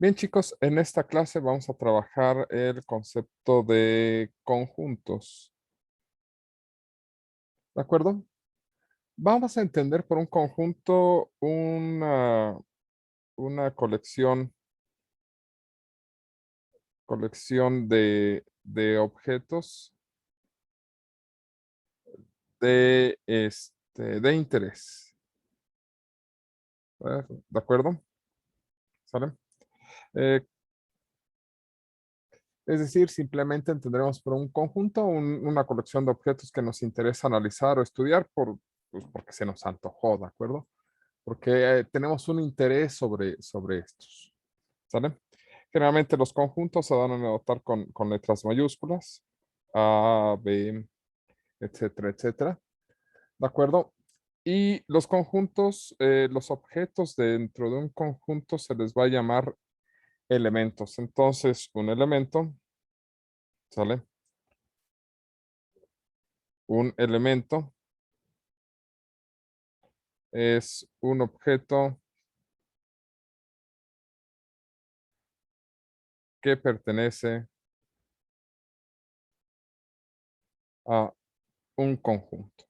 Bien, chicos, en esta clase vamos a trabajar el concepto de conjuntos. ¿De acuerdo? Vamos a entender por un conjunto una colección de objetos de interés. ¿De acuerdo? ¿Sale? Eh, es decir, simplemente entenderemos por un conjunto una colección de objetos que nos interesa analizar o estudiar pues, porque se nos antojó, ¿de acuerdo? Porque tenemos un interés sobre estos, ¿sale? Generalmente los conjuntos se van a notar con letras mayúsculas, A, B, etcétera, etcétera, ¿de acuerdo? Y los conjuntos, los objetos dentro de un conjunto se les va a llamar elementos. Entonces, un elemento, ¿sale? Un elemento es un objeto que pertenece a un conjunto,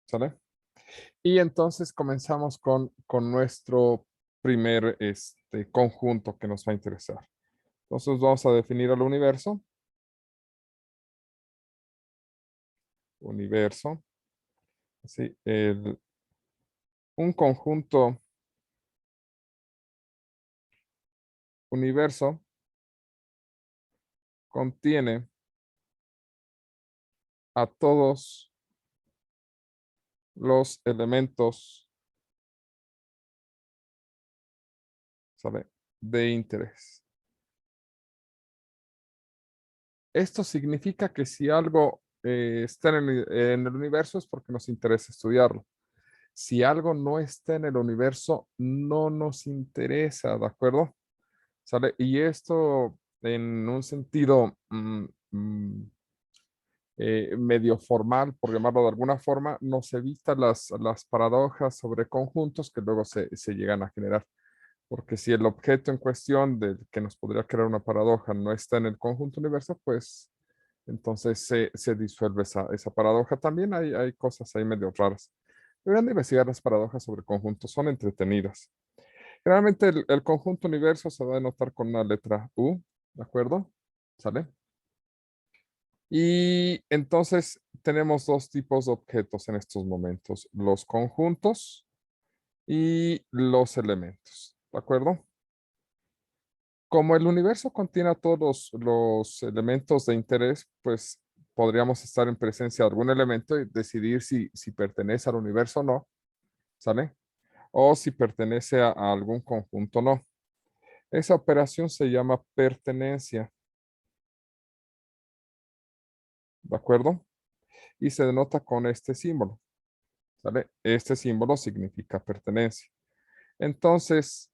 ¿sale? Y entonces comenzamos con nuestro primer conjunto que nos va a interesar. Entonces vamos a definir el universo. Universo. Así, un conjunto universo contiene a todos los elementos, ¿sabe?, de interés. Esto significa que si algo está en el universo es porque nos interesa estudiarlo. Si algo no está en el universo, no nos interesa, ¿de acuerdo? ¿Sale? Y esto en un sentido medio formal, por llamarlo de alguna forma, nos evita las paradojas sobre conjuntos que luego se llegan a generar. Porque si el objeto en cuestión del que nos podría crear una paradoja no está en el conjunto universo, pues entonces se disuelve esa paradoja. También hay cosas ahí medio raras. Deberían de investigar las paradojas sobre conjuntos, son entretenidas. Generalmente el conjunto universo se va a denotar con una letra U, ¿de acuerdo? ¿Sale? Y entonces tenemos dos tipos de objetos en estos momentos, los conjuntos y los elementos, ¿de acuerdo? Como el universo contiene a todos los elementos de interés, pues podríamos estar en presencia de algún elemento y decidir si pertenece al universo o no, ¿sale? O si pertenece a algún conjunto o no. Esa operación se llama pertenencia, ¿de acuerdo? Y se denota con este símbolo, ¿sale? Este símbolo significa pertenencia. Entonces,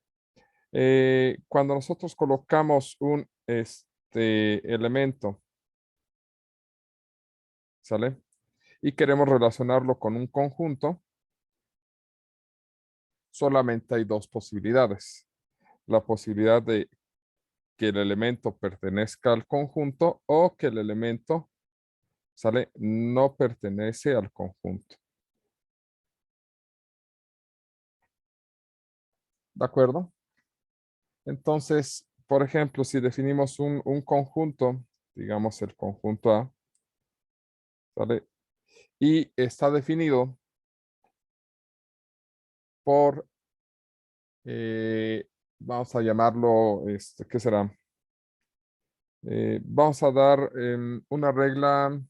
cuando nosotros colocamos un elemento, ¿sale? Y queremos relacionarlo con un conjunto, solamente hay dos posibilidades. La posibilidad de que el elemento pertenezca al conjunto o que el elemento, ¿sale?, no pertenece al conjunto. ¿De acuerdo? Entonces, por ejemplo, si definimos un conjunto, digamos el conjunto A, ¿sale? Y está definido por, vamos a llamarlo, ¿qué será? Vamos a dar una regla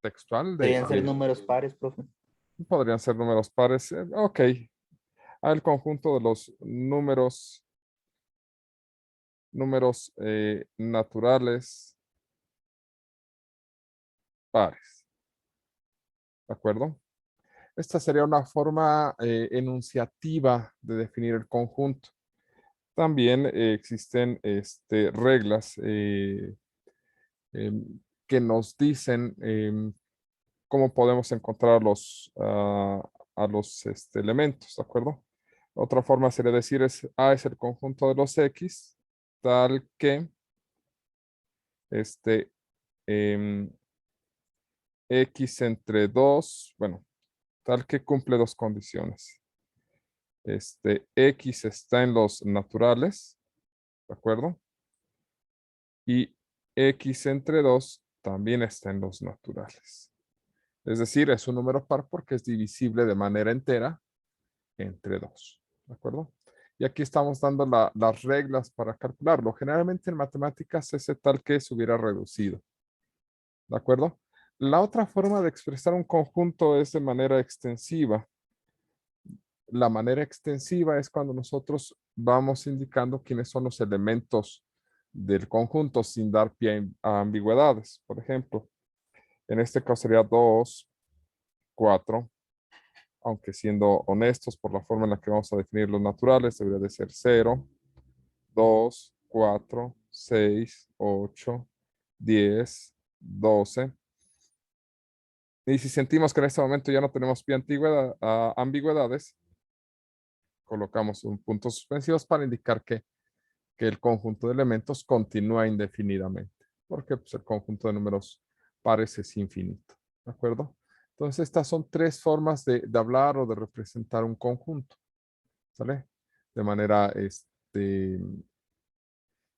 textual Podrían ser números pares, profe. podrían ser números pares. Ok, al conjunto de los números naturales pares. ¿De acuerdo? Esta sería una forma enunciativa de definir el conjunto. También existen reglas que nos dicen cómo podemos encontrar a los elementos, ¿de acuerdo? Otra forma sería decir A es el conjunto de los X, tal que em, X entre 2, bueno, tal que cumple dos condiciones. X está en los naturales, ¿de acuerdo? Y X entre 2 también está en los naturales. Es decir, es un número par porque es divisible de manera entera entre 2. ¿De acuerdo? Y aquí estamos dando las reglas para calcularlo. Generalmente en matemáticas ese tal que se hubiera reducido. ¿De acuerdo? La otra forma de expresar un conjunto es de manera extensiva. La manera extensiva es cuando nosotros vamos indicando quiénes son los elementos del conjunto sin dar pie a ambigüedades. Por ejemplo, en este caso sería 2, 4, aunque siendo honestos por la forma en la que vamos a definir los naturales, debería de ser 0, 2, 4, 6, 8, 10, 12. Y si sentimos que en este momento ya no tenemos pie a ambigüedades, colocamos un punto suspensivos para indicar que el conjunto de elementos continúa indefinidamente, porque pues, el conjunto de números pares es infinito, ¿de acuerdo? Entonces, estas son tres formas de hablar o de representar un conjunto, ¿sale? De manera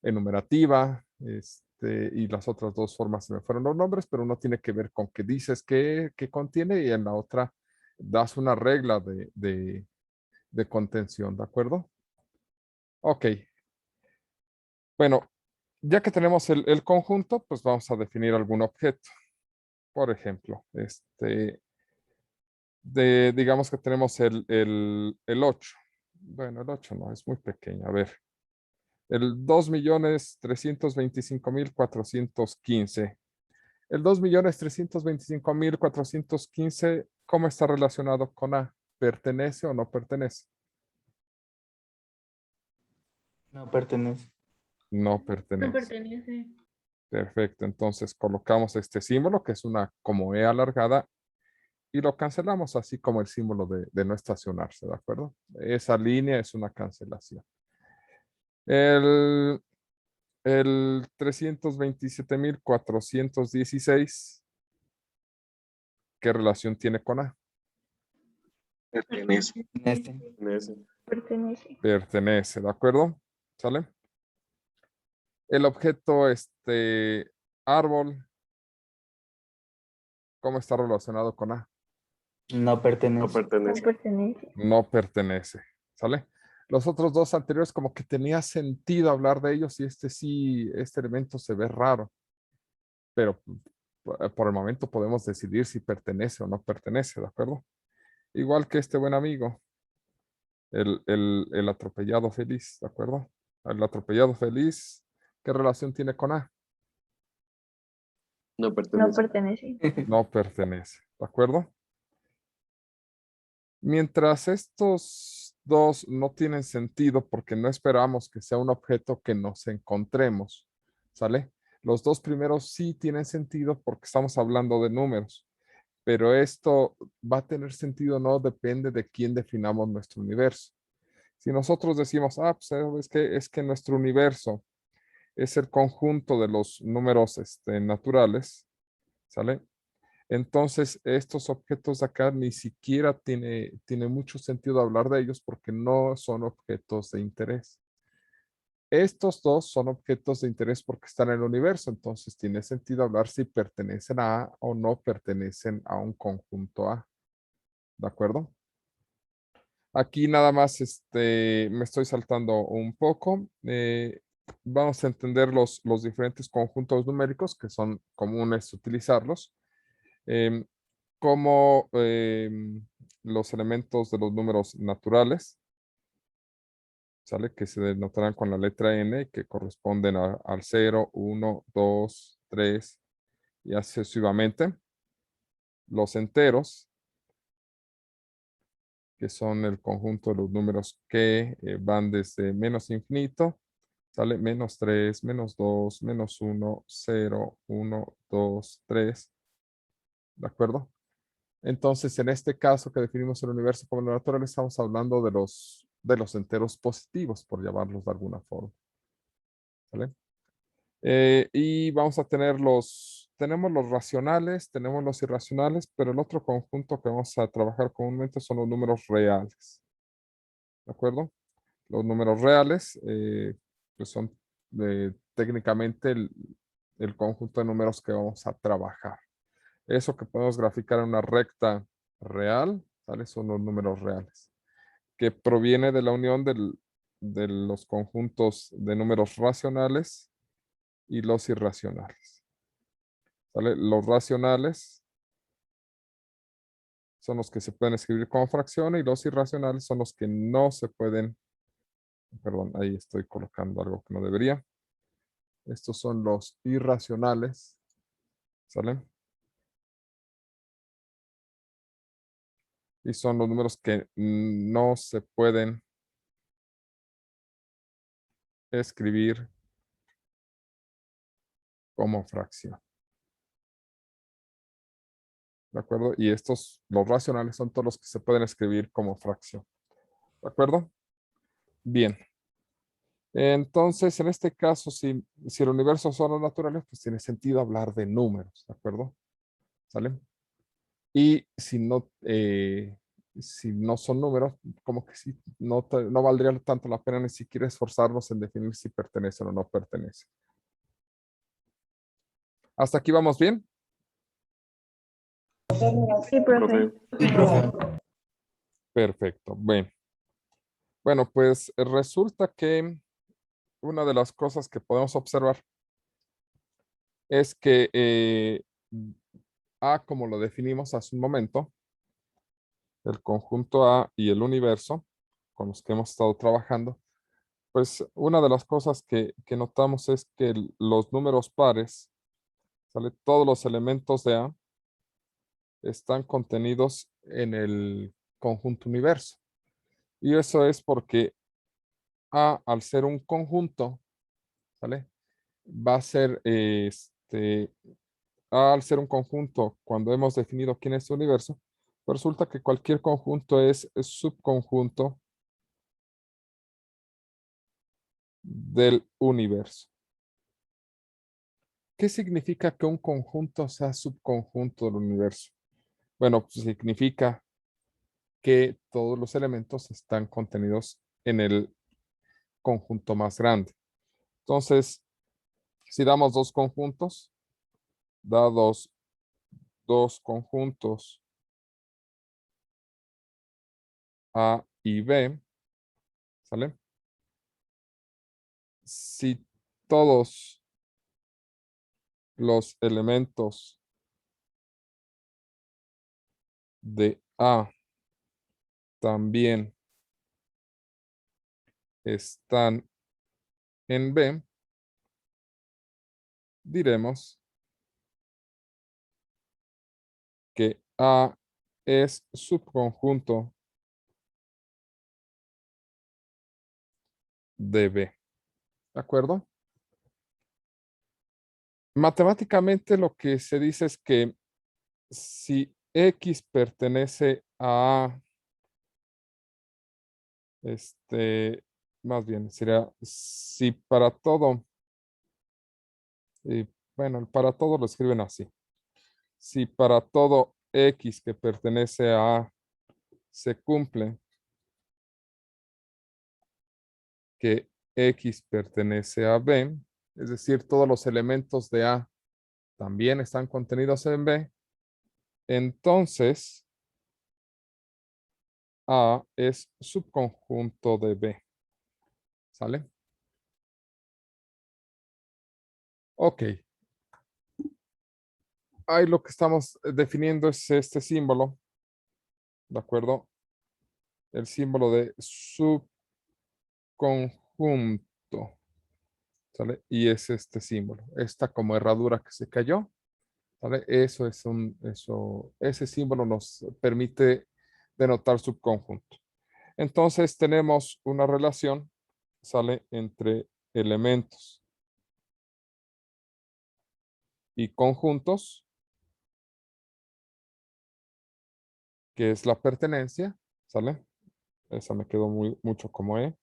enumerativa, y las otras dos formas se me fueron los nombres, pero uno tiene que ver con qué dices que contiene y en la otra das una regla de contención, ¿de acuerdo? Ok. Bueno, ya que tenemos el conjunto, pues vamos a definir algún objeto. Por ejemplo, digamos que tenemos el 8. Bueno, el 8 no, es muy pequeño. A ver, el 2.325.415. El 2.325.415, ¿cómo está relacionado con A? ¿Pertenece o no pertenece? No pertenece. No No pertenece. pertenece. Perfecto, entonces colocamos este símbolo que es una como E alargada y lo cancelamos así como el símbolo de no estacionarse, ¿de acuerdo? Esa línea es una cancelación. El, el 327.416, ¿qué relación tiene con A? Pertenece. Pertenece. Pertenece. Pertenece, ¿de acuerdo? ¿Sale? El objeto, árbol, ¿cómo está relacionado con A? No No pertenece. No pertenece. pertenece. No pertenece, ¿sale? Los otros dos anteriores como que tenía sentido hablar de ellos y sí, este elemento se ve raro, pero por el momento podemos decidir si pertenece o no pertenece, ¿de acuerdo? Igual que este buen amigo, el atropellado feliz, ¿de acuerdo? El atropellado feliz, ¿qué relación tiene con A? No No pertenece. pertenece. No pertenece, ¿de acuerdo? Mientras estos dos no tienen sentido porque no esperamos que sea un objeto que nos encontremos, ¿sale? Los dos primeros sí tienen sentido porque estamos hablando de números, pero esto va a tener sentido o no depende de quién definamos nuestro universo. Si nosotros decimos, pues es que nuestro universo es el conjunto de los números naturales, ¿sale? Entonces, estos objetos de acá ni siquiera tiene mucho sentido hablar de ellos porque no son objetos de interés. Estos dos son objetos de interés porque están en el universo, entonces tiene sentido hablar si pertenecen a A o no pertenecen a un conjunto A. ¿De acuerdo? Aquí nada más me estoy saltando un poco. Vamos a entender los diferentes conjuntos numéricos que son comunes utilizarlos. Em, como los elementos de los números naturales, ¿sale? Que se denotarán con la letra N, que corresponden al 0, 1, 2, 3 y así sucesivamente. Los enteros, que son el conjunto de los números que van desde menos infinito, ¿sale? Menos 3, menos 2, menos 1, 0, 1, 2, 3. ¿De acuerdo? Entonces, en este caso que definimos el universo como natural, estamos hablando de los enteros positivos, por llamarlos de alguna forma. ¿Vale? Y vamos a tener tenemos los racionales, tenemos los irracionales, pero el otro conjunto que vamos a trabajar comúnmente son los números reales. ¿De acuerdo? Los números reales, pues son técnicamente el conjunto de números que vamos a trabajar. Eso que podemos graficar en una recta real, ¿sale? Son los números reales, que proviene de la unión de los conjuntos de números racionales y los irracionales. ¿Sale? Los racionales son los que se pueden escribir como fracción y los irracionales son los que no se pueden, perdón, ahí estoy colocando algo que no debería. Estos son los irracionales, ¿sale? Y son los números que no se pueden escribir como fracción. ¿De acuerdo? Y los racionales, son todos los que se pueden escribir como fracción. ¿De acuerdo? Bien. Entonces, en este caso, si el universo son los naturales, pues tiene sentido hablar de números. ¿De acuerdo? ¿Sale? Y si no son números, como que sí, no valdría tanto la pena ni siquiera esforzarnos en definir si pertenecen o no pertenecen. ¿Hasta aquí vamos bien? Sí, profe. Sí, profe. Perfecto. Bueno, pues resulta que una de las cosas que podemos observar es que A, como lo definimos hace un momento, el conjunto A y el universo con los que hemos estado trabajando, pues una de las cosas que notamos es que los números pares, ¿sale? Todos los elementos de A están contenidos en el conjunto universo. Y eso es porque A, al ser un conjunto, ¿sale? Va a ser, A, al ser un conjunto, cuando hemos definido quién es el universo, pues resulta que cualquier conjunto es subconjunto del universo. ¿Qué significa que un conjunto sea subconjunto del universo? Bueno, pues significa que todos los elementos están contenidos en el conjunto más grande. Entonces, si damos dos conjuntos, da dos conjuntos A y B, ¿sale? Si todos los elementos de A también están en B, diremos que A es subconjunto de B. ¿De acuerdo? Matemáticamente lo que se dice es que si X pertenece a más bien sería si para todo, bueno, para todo lo escriben así. Si para todo X que pertenece a A se cumple que X pertenece a B, es decir, todos los elementos de A también están contenidos en B, entonces A es subconjunto de B. ¿Sale? Ok. Ahí lo que estamos definiendo es este símbolo, ¿de acuerdo? El símbolo de subconjunto, ¿sale? Y es este símbolo, esta como herradura que se cayó, ¿vale? Ese símbolo nos permite denotar subconjunto. Entonces tenemos una relación, ¿sale? Entre elementos y conjuntos que es la pertenencia, ¿sale? Esa me quedó mucho como E,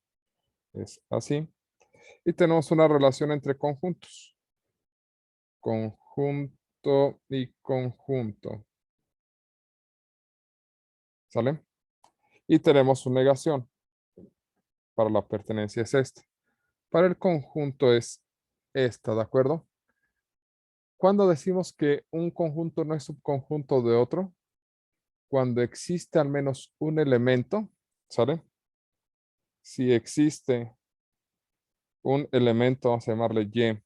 es así. Y tenemos una relación entre conjuntos. Conjunto y conjunto, ¿sale? Y tenemos su negación. Para la pertenencia es esta. Para el conjunto es esta, ¿de acuerdo? Cuando decimos que un conjunto no es subconjunto de otro, cuando existe al menos un elemento, ¿sale? Si existe un elemento, vamos a llamarle Y,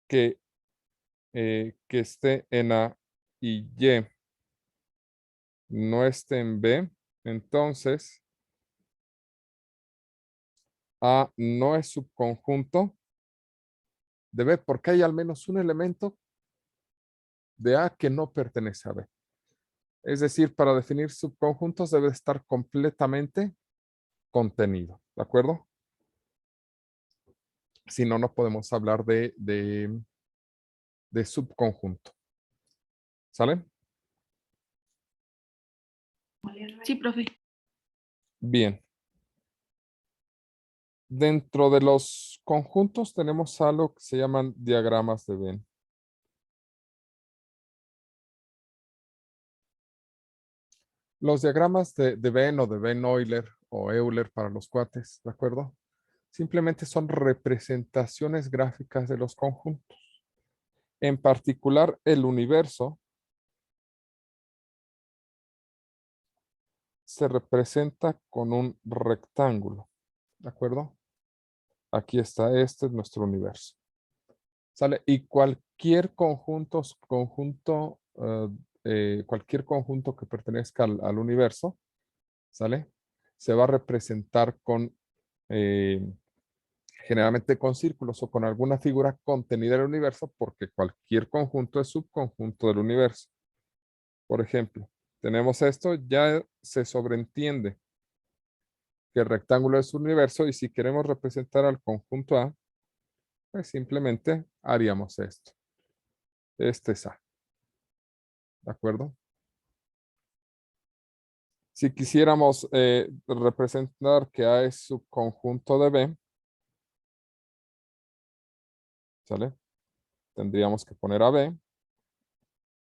que esté en A y Y no esté en B, entonces A no es subconjunto de B porque hay al menos un elemento de A que no pertenece a B. Es decir, para definir subconjuntos debe estar completamente contenido, ¿de acuerdo? Si no, no podemos hablar de subconjunto. ¿Sale? Sí, profe. Bien. Dentro de los conjuntos tenemos algo que se llaman diagramas de Venn. Los diagramas de Venn o de Venn-Euler o Euler para los cuates, ¿de acuerdo? Simplemente son representaciones gráficas de los conjuntos. En particular, el universo se representa con un rectángulo, ¿de acuerdo? Aquí está, este es nuestro universo. ¿Sale? Y cualquier cualquier conjunto que pertenezca al universo, ¿sale? Se va a representar con, generalmente con círculos o con alguna figura contenida en el universo, porque cualquier conjunto es subconjunto del universo. Por ejemplo, tenemos esto, ya se sobreentiende que el rectángulo es un universo y si queremos representar al conjunto A, pues simplemente haríamos esto. Este es A. ¿De acuerdo? Si quisiéramos representar que A es subconjunto de B, ¿sale? Tendríamos que poner a B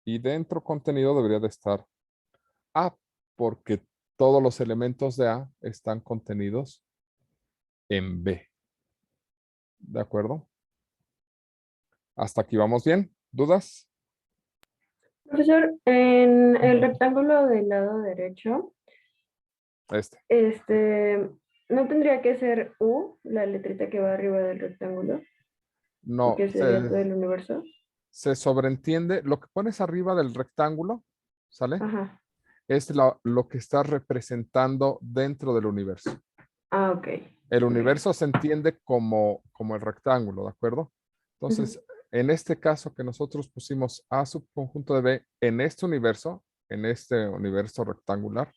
y dentro contenido debería de estar A, porque todos los elementos de A están contenidos en B. ¿De acuerdo? Hasta aquí vamos bien. ¿Dudas? Profesor, en el rectángulo del lado derecho, Este. ¿no tendría que ser U, la letrita que va arriba del rectángulo? ¿Y No, que sería todo el universo? se sobreentiende. Lo que pones arriba del rectángulo, ¿sale? Ajá. Es lo que está representando dentro del universo. Ah, ok. El Ok. universo se entiende como el rectángulo, ¿de acuerdo? Ujú, Entonces, en este caso que nosotros pusimos A subconjunto de B en este universo rectangular,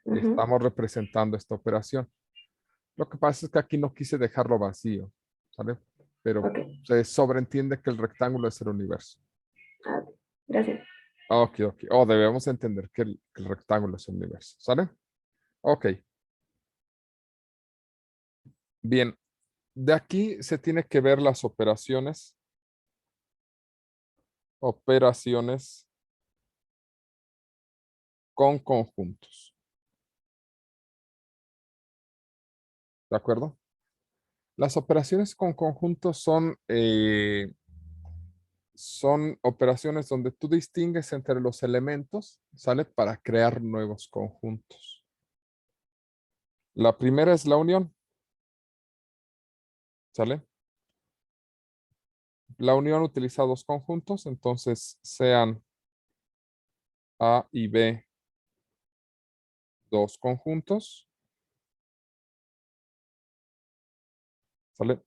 ujú. estamos representando esta operación. Lo que pasa es que aquí no quise dejarlo vacío, ¿sale? Pero Ok. se sobreentiende que el rectángulo es el universo. Ah, ok. Gracias. Ok, ok. O debemos entender que el rectángulo es el universo, ¿sale? Ok. Bien. De aquí se tiene que ver las operaciones con conjuntos. ¿De acuerdo? Las operaciones con conjuntos son operaciones donde tú distingues entre los elementos, ¿sale? Para crear nuevos conjuntos. La primera es la unión, ¿sale? La unión utiliza dos conjuntos, entonces sean A y B dos conjuntos, ¿sale?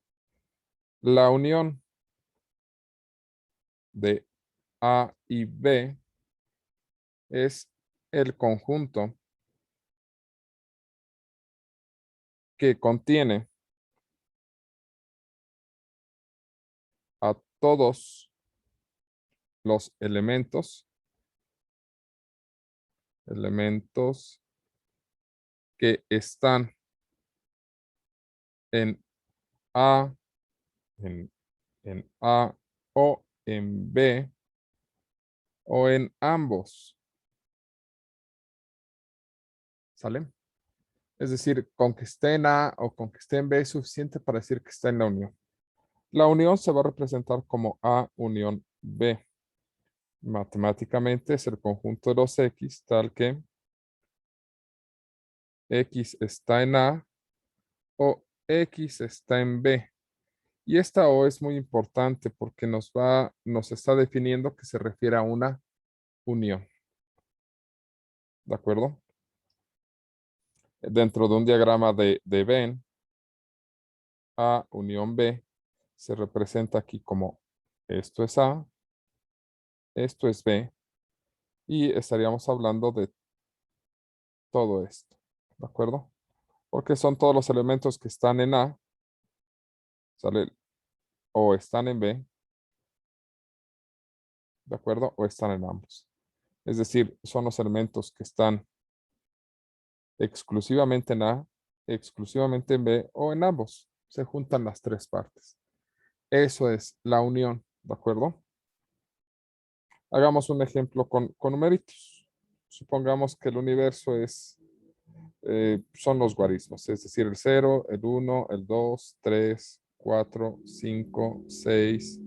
La unión de A y B es el conjunto que contiene a todos los elementos elementos que están en A, en A o en B o en ambos. ¿Sale? Es decir, con que esté en A o con que esté en B es suficiente para decir que está en la unión. La unión se va a representar como A unión B. Matemáticamente es el conjunto de los X tal que X está en A o X está en B. Y esta O es muy importante porque nos está definiendo que se refiere a una unión. ¿De acuerdo? Dentro de un diagrama de Venn, A unión B se representa aquí como esto es A, esto es B, y estaríamos hablando de todo esto. ¿De acuerdo? Porque son todos los elementos que están en A, ¿sale? O están en B, ¿de acuerdo? O están en ambos. Es decir, son los elementos que están exclusivamente en A, exclusivamente en B o en ambos. Se juntan las tres partes. Eso es la unión, ¿de acuerdo? Hagamos un ejemplo con numeritos. Supongamos que el universo son los guarismos, es decir, el 0, el 1, el 2, 3, 4, 5, 6,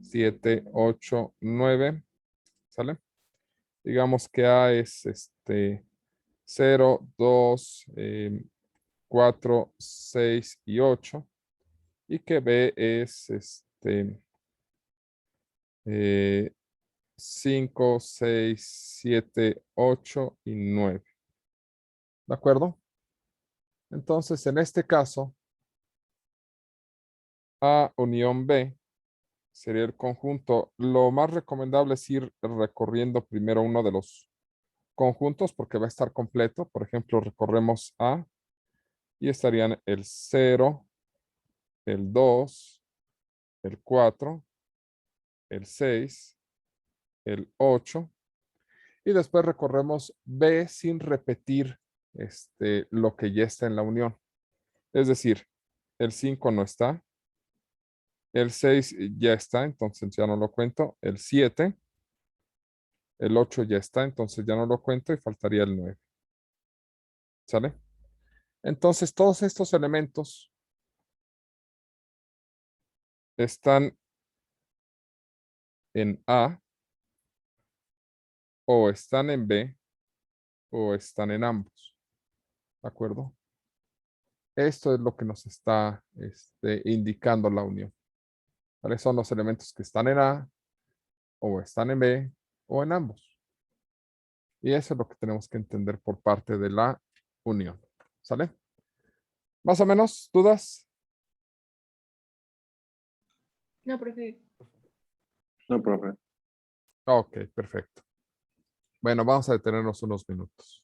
7, 8, 9. ¿Sale? Digamos que A es 0, 2, 4, 6 y 8. Y que B es 5, 6, 7, 8 y 9. ¿De acuerdo? Entonces, en este caso, A unión B sería el conjunto. Lo más recomendable es ir recorriendo primero uno de los conjuntos porque va a estar completo. Por ejemplo, recorremos A y estarían el 0, el 2, el 4, el 6, el 8 y después recorremos B sin repetir lo que ya está en la unión. Es decir, el 5 no está, el 6 ya está, entonces ya no lo cuento, el 7, el 8 ya está, entonces ya no lo cuento y faltaría el 9. ¿Sale? Entonces todos estos elementos están en A o están en B o están en ambos. ¿De acuerdo? Esto es lo que nos está indicando la unión. ¿Vale? Son los elementos que están en A o están en B o en ambos. Y eso es lo que tenemos que entender por parte de la unión. ¿Sale? ¿Más o menos dudas? No, profe. No, profe. Ok, perfecto. Bueno, vamos a detenernos unos minutos.